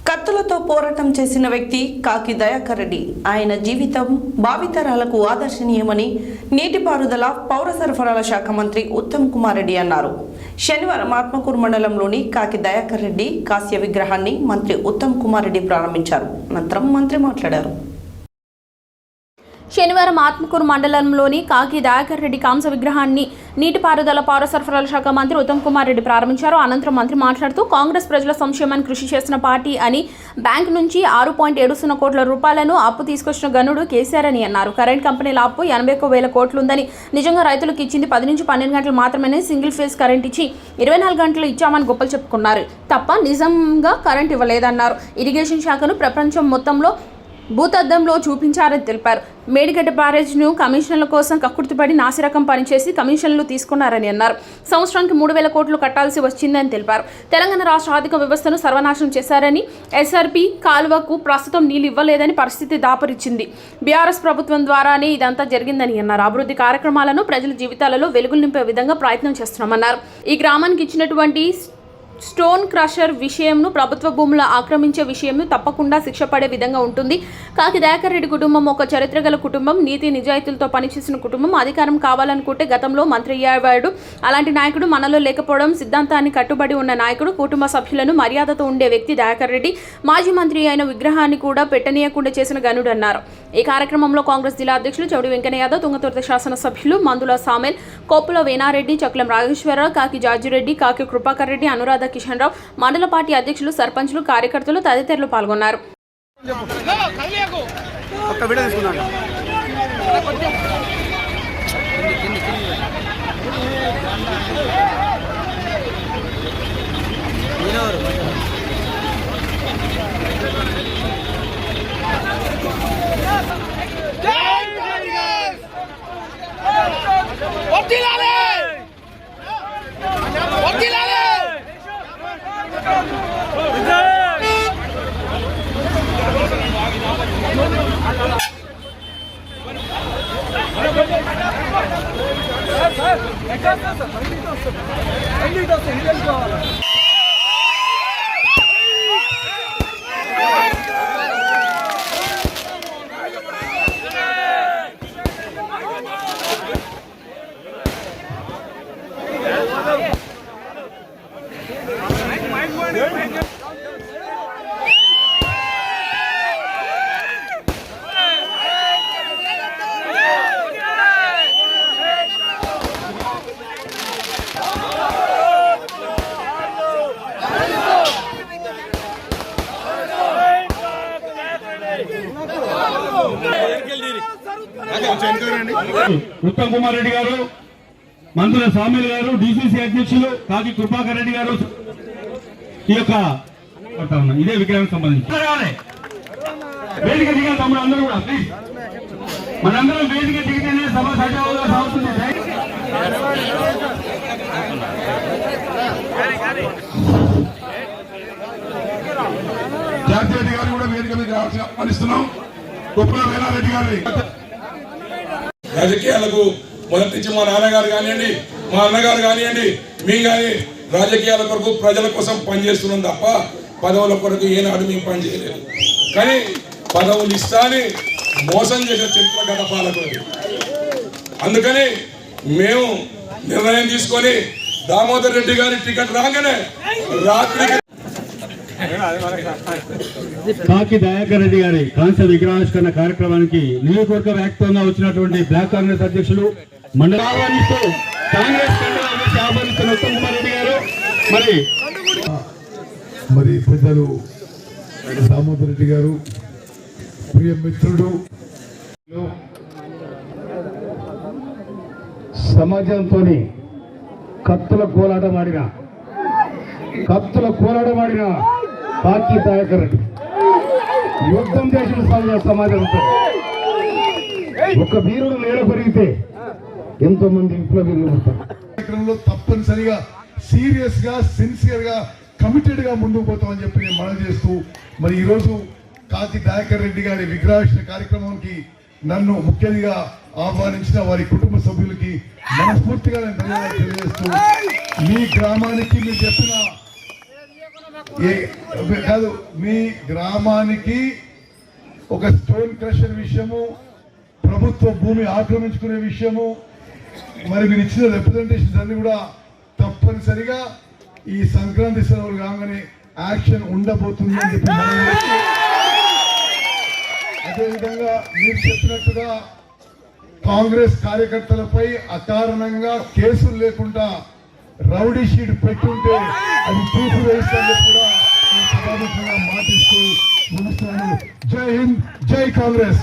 కత్తులతో పోరాటం చేసిన వ్యక్తి కాకి దయాకర్ రెడ్డి. ఆయన జీవితం భావితరాలకు ఆదర్శనీయమని నీటిపారుదల పౌర సరఫరాల శాఖ మంత్రి ఉత్తమ్ కుమార్ రెడ్డి అన్నారు. శనివారం ఆత్మకూరు మండలంలోని కాకి దయాకర్ రెడ్డి కాస్య విగ్రహాన్ని మంత్రి ఉత్తమ్ కుమార్ రెడ్డి ప్రారంభించారు. అనంతరం మంత్రి మాట్లాడారు. శనివారం ఆత్మకూరు మండలంలోని కాకి దయాకర్ రెడ్డి కాంస్య విగ్రహాన్ని నీటిపారుదల పౌర సరఫరాల శాఖ మంత్రి ఉత్తమ్ కుమార్ రెడ్డి ప్రారంభించారు. అనంతరం మంత్రి మాట్లాడుతూ కాంగ్రెస్ ప్రజల సంక్షేమానికి కృషి చేసిన పార్టీ అని, బ్యాంక్ నుంచి 6.70 కోట్ల రూపాయలను అప్పు తీసుకొచ్చిన గనుడు కేసీఆర్ అని అన్నారు. కరెంట్ కంపెనీల అప్పు 81,000 కోట్లు ఉందని, నిజంగా రైతులకు ఇచ్చింది 10 నుంచి 12 గంటలు మాత్రమే సింగిల్ ఫేజ్ కరెంట్ ఇచ్చి 24 గంటలు ఇచ్చామని గొప్పలు చెప్పుకున్నారు తప్ప నిజంగా కరెంట్ ఇవ్వలేదన్నారు. ఇరిగేషన్ శాఖను ప్రపంచం మొత్తంలో భూతద్దంలో చూపించారని తెలిపారు. మేడిగడ్డ బ్యారేజ్ను కమిషన్ల కోసం కక్కుర్తిపడి నాసిరకం పనిచేసి కమిషన్లు తీసుకున్నారని అన్నారు. సంవత్సరానికి 3,000 కోట్లు కట్టాల్సి వచ్చిందని తెలిపారు. తెలంగాణ రాష్ట్ర ఆర్థిక వ్యవస్థను సర్వనాశనం చేశారని, ఎస్ఆర్పి కాలువకు ప్రస్తుతం నీళ్లు ఇవ్వలేదని పరిస్థితి దాపరిచింది. బీఆర్ఎస్ ప్రభుత్వం ద్వారానే ఇదంతా జరిగిందని అన్నారు. అభివృద్ధి కార్యక్రమాలను ప్రజల జీవితాలలో వెలుగులు నింపే విధంగా ప్రయత్నం చేస్తున్నామన్నారు. ఈ గ్రామానికి ఇచ్చినటువంటి స్టోన్ క్రషర్ విషయంను, ప్రభుత్వ భూములు ఆక్రమించే విషయంను తప్పకుండా శిక్ష పడే విధంగా ఉంటుంది. కాకి దయాకర్ రెడ్డి కుటుంబం ఒక చరిత్ర గల కుటుంబం, నీతి నిజాయితీలతో పనిచేసిన కుటుంబం. అధికారం కావాలనుకుంటే గతంలో మంత్రి అయ్యేవాడు. అలాంటి నాయకుడు మనలో లేకపోవడం, సిద్ధాంతాన్ని కట్టుబడి ఉన్న నాయకుడు, కుటుంబ సభ్యులను మర్యాదతో ఉండే వ్యక్తి దయాకర్ రెడ్డి. మాజీ మంత్రి అయిన విగ్రహాన్ని కూడా పెట్టనీయకుండా చేసిన గనుడు అన్నారు. ఈ కార్యక్రమంలో కాంగ్రెస్ జిల్లా అధ్యక్షులు చౌడి వెంకయ్య యాదవ్, తుంగతుర్తి శాసనసభ్యులు మందుల సామెల్, కోపుల వేనారెడ్డి, చక్లం రాజేశ్వరరావు, కాకి జార్జిరెడ్డి, కాకి కృపాకర్ రెడ్డి, అనురాధ కిషన్ రావు, మండల పార్టీ అధ్యక్షులు, సర్పంచులు, కార్యకర్తలు తదితరులు పాల్గొన్నారు. ఉత్తమ్ కుమార్ రెడ్డి గారు, మంత్రుల సామెల్ గారు, డిసిసి అధ్యక్షులు కాకి కృపాకర్ రెడ్డి గారు ఈ యొక్క ఇదే విగ్రహం సంబంధించి వేదిక దిగిన తమ్ముడు అందరూ కూడా ప్లీజ్, మనందరం వేదిక దిగితేనే సభ సజావుగా సాగుతుంది. జాతీయ రెడ్డి గారు కూడా వేదిక మీద ఆహ్వానిస్తున్నాం. కొప్పుల వేలారెడ్డి గారి రాజకీయాలకు మొదటి నుంచి మా నాన్నగారు కానివ్వండి, మా అన్నగారు కానివ్వండి, మేము కానీ రాజకీయాల కొరకు ప్రజల కోసం పనిచేస్తున్నాం తప్ప పదవుల కొరకు ఏనాడు మేము పనిచేయలేదు. కానీ పదవులు ఇస్తాని మోసం చేసే చరిత్ర గత పాలకులు. అందుకని మేము నిర్ణయం తీసుకొని దామోదర్ రెడ్డి గారి టికెట్ రాగానే రాత్రికి కాకి దయాకర్ రెడ్డి గారి కాంస్య విగ్రహావిష్కరణ కార్యక్రమానికి నియోజకవర్గ వ్యాప్తంగా వచ్చినటువంటి బ్లాక్ కాంగ్రెస్ అధ్యక్షులు మండల ఆహ్వానిస్తూ కాంగ్రెస్ ఆహ్వానిస్తున్న ఉత్తమ్ కుమార్ రెడ్డి గారు, మరి పెద్దలు దామోదర్ రెడ్డి గారు, ప్రియ మిత్రుడు, సమాజంతో కత్తుల కోలాటమాడిన కాకి దయాకర్ రెడ్డి యుద్ధం చేసిన సమాజం ఒక వీరుడు నేల పెరిగితే ఎంతో మంది విప్లవీరులు ఉంటారు. తప్పనిసరిగా సీరియస్ గా, సిన్సియర్ గా, కమిటెడ్ గా ముందుకు పోతామని చెప్పి నేను మనం చేస్తూ, మరి ఈరోజు కాకి దయాకర్ రెడ్డి గారి విగ్రహావిష్కరణ కార్యక్రమానికి నన్ను ముఖ్యంగా ఆహ్వానించిన వారి కుటుంబ సభ్యులకి మనస్ఫూర్తిగా నేను ధన్యవాదాలు తెలియజేస్తూ, మీ గ్రామానికి మీరు చెప్పిన కాదు, మీ గ్రామానికి ఒక స్టోన్ క్రషర్ విషయము, ప్రభుత్వ భూమి ఆక్రమించుకునే విషయము, మరి మీరు ఇచ్చిన రిప్రజెంటేషన్స్ అన్ని కూడా తప్పనిసరిగా ఈ సంక్రాంతి సెలవులు కాగానే యాక్షన్ ఉండబోతుంది అని చెప్పి అదేవిధంగా మీరు చెప్పినట్టుగా కాంగ్రెస్ కార్యకర్తలపై అకారణంగా కేసులు లేకుండా రౌడీ షీట్ పెట్టుంటే అది తీసివేస్తానని కూడా మాటిస్తూ ముగిస్తున్నాను. జై హింద్, జై కాంగ్రెస్.